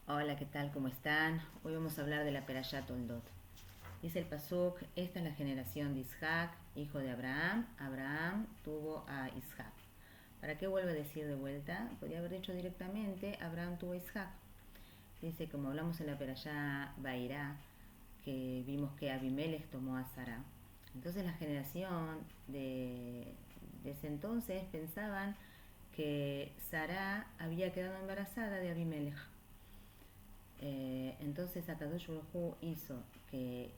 Hola, ¿qué tal? ¿Cómo están? Hoy vamos a hablar de la Perashá Toldot. Dice el Pasuk, esta es la generación de Isaac, hijo de Abraham. Abraham tuvo a Isaac. ¿Para qué vuelve a decir de vuelta? Podría haber dicho directamente, Abraham tuvo a Isaac. Dice, como hablamos en la Perashá Bairá, que vimos que Abimelech tomó a Sara. Entonces la generación de ese entonces pensaban que Sara había quedado embarazada de Abimelech. Entonces Akadosh Baruj Hu hizo que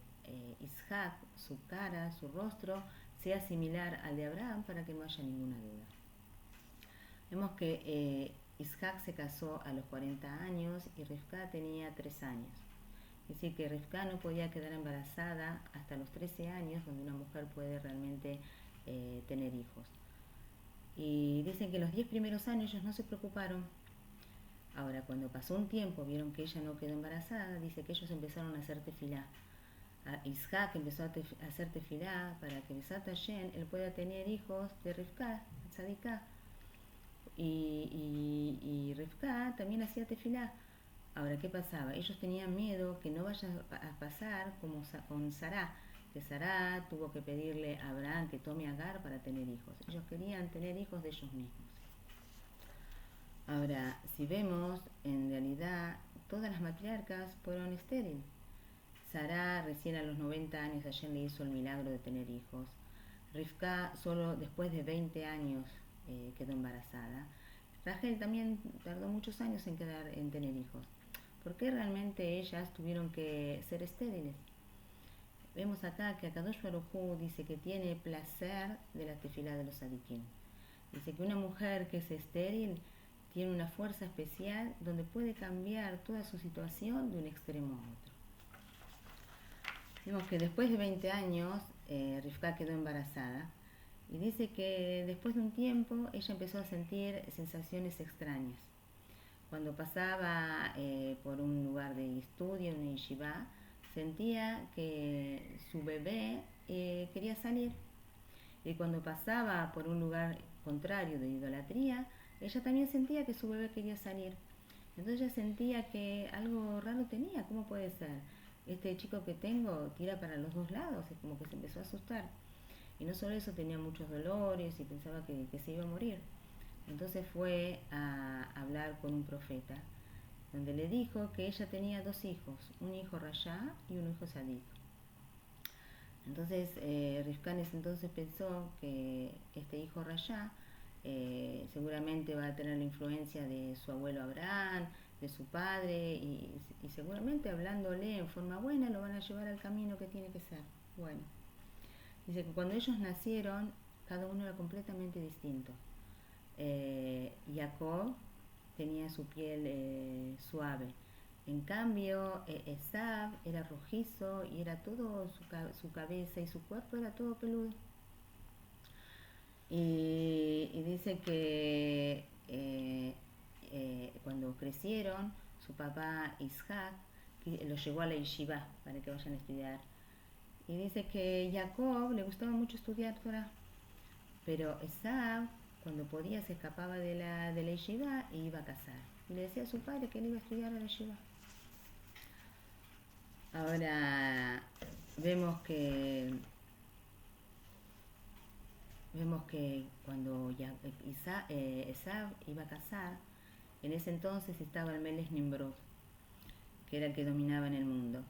Isaac, su cara, su rostro, sea similar al de Abraham para que no haya ninguna duda. Vemos que Isaac se casó a los 40 años y Rivka tenía 3 años. Es decir, que Rivka no podía quedar embarazada hasta los 13 años, donde una mujer puede realmente tener hijos. Y dicen que los 10 primeros años ellos no se preocuparon. Ahora, cuando pasó un tiempo, vieron que ella no quedó embarazada, dice que ellos empezaron a hacer tefilá. Isaac empezó a hacer tefilá para que Besat Hashem él pueda tener hijos de Rivka, Tzadiká. Y Rivka también hacía tefilá. Ahora, ¿qué pasaba? Ellos tenían miedo que no vaya a pasar como con Sará, que Sará tuvo que pedirle a Abraham que tome a Agar para tener hijos. Ellos querían tener hijos de ellos mismos. Ahora, si vemos, en realidad todas las matriarcas fueron estériles. Sará recién a los 90 años ayer le hizo el milagro de tener hijos. Rivka solo después de 20 años quedó embarazada. Rachel también tardó muchos años en tener hijos. ¿Por qué realmente ellas tuvieron que ser estériles? Vemos acá que Akadosh Baruj Hu dice que tiene placer de la tefilá de los adikim. Dice que una mujer que es estéril tiene una fuerza especial donde puede cambiar toda su situación de un extremo a otro. Vemos que después de 20 años Rivka quedó embarazada y dice que después de un tiempo ella empezó a sentir sensaciones extrañas. Cuando pasaba por un lugar de estudio, una yeshiva, sentía que su bebé quería salir. Y cuando pasaba por un lugar contrario de idolatría, ella también sentía que su bebé quería salir. Entonces ella sentía que algo raro tenía, ¿cómo puede ser? Este chico que tengo tira para los dos lados, es como que se empezó a asustar. Y no solo eso, tenía muchos dolores y pensaba que se iba a morir. Entonces fue a hablar con un profeta, donde le dijo que ella tenía 2 hijos, un hijo Rayá y un hijo Sadik. Entonces Rivka entonces pensó que este hijo Rayá seguramente va a tener la influencia de su abuelo Abraham, de su padre, y seguramente hablándole en forma buena lo van a llevar al camino que tiene que ser. Bueno, dice que cuando ellos nacieron, cada uno era completamente distinto. Jacob tenía su piel suave. En cambio, Esav era rojizo y era todo, su cabeza y su cuerpo era todo peludo. Y dice que cuando crecieron, su papá Isaac los llevó a la yeshiva para que vayan a estudiar. Y dice que Jacob le gustaba mucho estudiar Torah, pero Esav, cuando podía, se escapaba de la yeshiva e iba a cazar. Y le decía a su padre que él iba a estudiar a la yeshiva. Ahora vemos que cuando Esav iba a cazar, en ese entonces estaba el Melech Nimrod, que era el que dominaba en el mundo.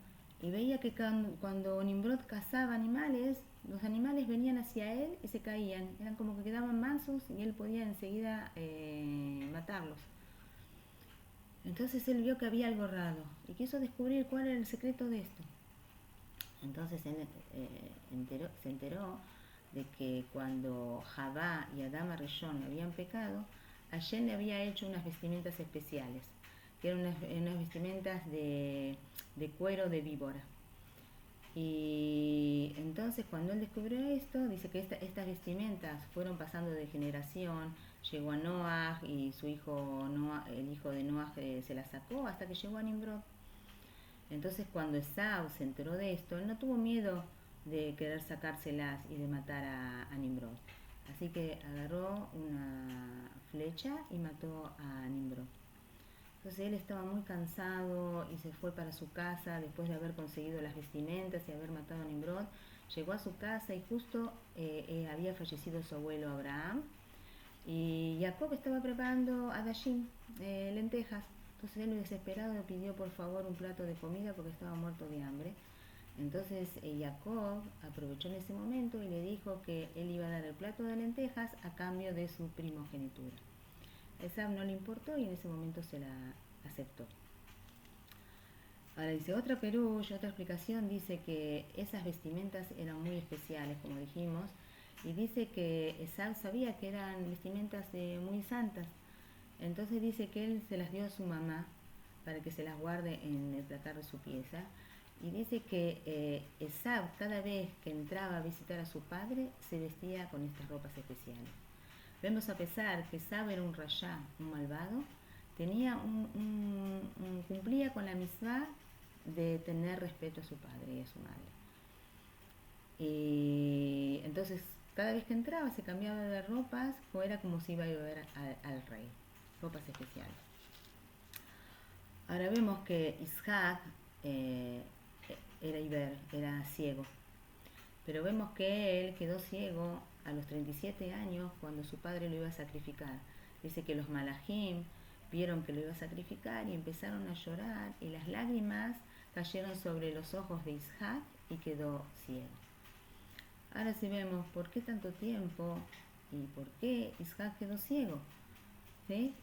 Y veía que cuando Nimrod cazaba animales, los animales venían hacia él y se caían. Eran como que quedaban mansos y él podía enseguida matarlos. Entonces él vio que había algo raro y quiso descubrir cuál era el secreto de esto. Entonces él se enteró de que cuando Javá y Adama Rishon habían pecado, Hashem le había hecho unas vestimentas especiales, que eran unas vestimentas de cuero de víbora. Y entonces cuando él descubrió esto, dice que estas vestimentas fueron pasando de generación, llegó a Noah y su hijo Noah, el hijo de Noah se las sacó hasta que llegó a Nimrod. Entonces cuando Esau se enteró de esto, él no tuvo miedo de querer sacárselas y de matar a Nimrod. Así que agarró una flecha y mató a Nimrod. Entonces él estaba muy cansado y se fue para su casa después de haber conseguido las vestimentas y haber matado a Nimrod. Llegó a su casa y justo había fallecido su abuelo Abraham y Jacob estaba preparando adashim, lentejas. Entonces él desesperado le pidió por favor un plato de comida porque estaba muerto de hambre. Entonces Jacob aprovechó en ese momento y le dijo que él iba a dar el plato de lentejas a cambio de su primogenitura. A Esab no le importó y en ese momento se la aceptó. Ahora dice otra Perush, otra explicación, dice que esas vestimentas eran muy especiales, como dijimos, y dice que Esab sabía que eran vestimentas muy santas. Entonces dice que él se las dio a su mamá para que se las guarde en el placar de su pieza. Y dice que Esab cada vez que entraba a visitar a su padre se vestía con estas ropas especiales. Vemos a pesar que Esab era un rayá, un malvado, cumplía con la misma de tener respeto a su padre y a su madre. Y entonces cada vez que entraba se cambiaba de ropas o era como si iba a ver al rey, ropas especiales. Ahora vemos que Isaac era Iber, era ciego, pero vemos que él quedó ciego a los 37 años cuando su padre lo iba a sacrificar. Dice que los malajim vieron que lo iba a sacrificar y empezaron a llorar y las lágrimas cayeron sobre los ojos de Isaac y quedó ciego. Ahora sí vemos por qué tanto tiempo y por qué Isaac quedó ciego. ¿Sí?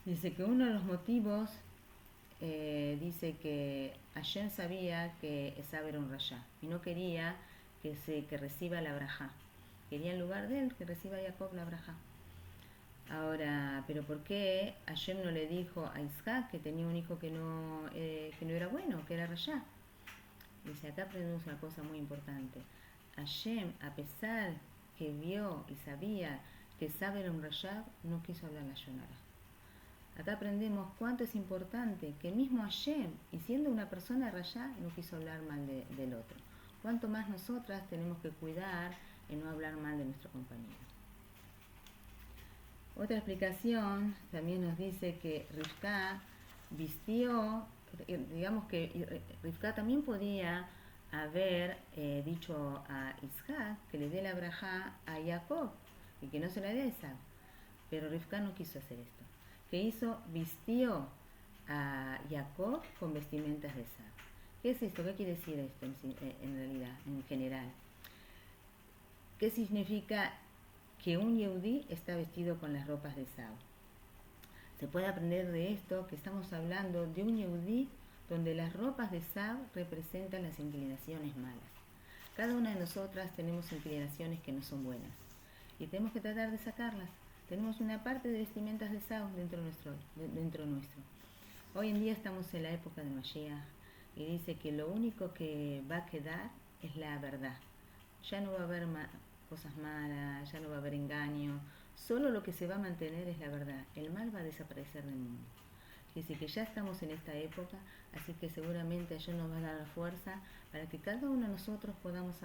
Dice que uno de los motivos, dice que Hashem sabía que Esab era un rayá y no quería que reciba la brajá. Quería en lugar de él que reciba Jacob la brajá. Ahora, ¿pero por qué Hashem no le dijo a Isaac que tenía un hijo que no era bueno, que era rayá? Dice, acá aprendemos una cosa muy importante. Hashem, a pesar que vio y sabía que Esab era un rayá, no quiso hablar la Yonara. Acá aprendemos cuánto es importante que el mismo Hashem, y siendo una persona rayá, no quiso hablar mal del otro. Cuánto más nosotras tenemos que cuidar en no hablar mal de nuestro compañero. Otra explicación también nos dice que Rivka vistió, digamos que Rivka también podía haber dicho a Isaac que le dé la brajá a Jacob y que no se la dé a Esab, pero Rivka no quiso hacer esto. ¿Qué hizo? Vistió a Jacob con vestimentas de Esab. ¿Qué es esto? ¿Qué quiere decir esto en realidad, en general? ¿Qué significa que un Yehudí está vestido con las ropas de Esab? Se puede aprender de esto que estamos hablando de un Yehudí donde las ropas de Esab representan las inclinaciones malas. Cada una de nosotras tenemos inclinaciones que no son buenas y tenemos que tratar de sacarlas. Tenemos una parte de vestimentas de Esab dentro nuestro. Hoy en día estamos en la época de Mashiach y dice que lo único que va a quedar es la verdad. Ya no va a haber cosas malas, ya no va a haber engaño, solo lo que se va a mantener es la verdad. El mal va a desaparecer del mundo. Dice que ya estamos en esta época, así que seguramente Dios nos va a dar la fuerza para que cada uno de nosotros podamos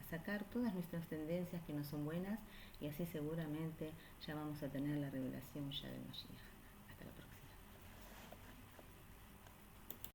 sacar todas nuestras tendencias que no son buenas y así seguramente ya vamos a tener la revelación ya del Mashiach.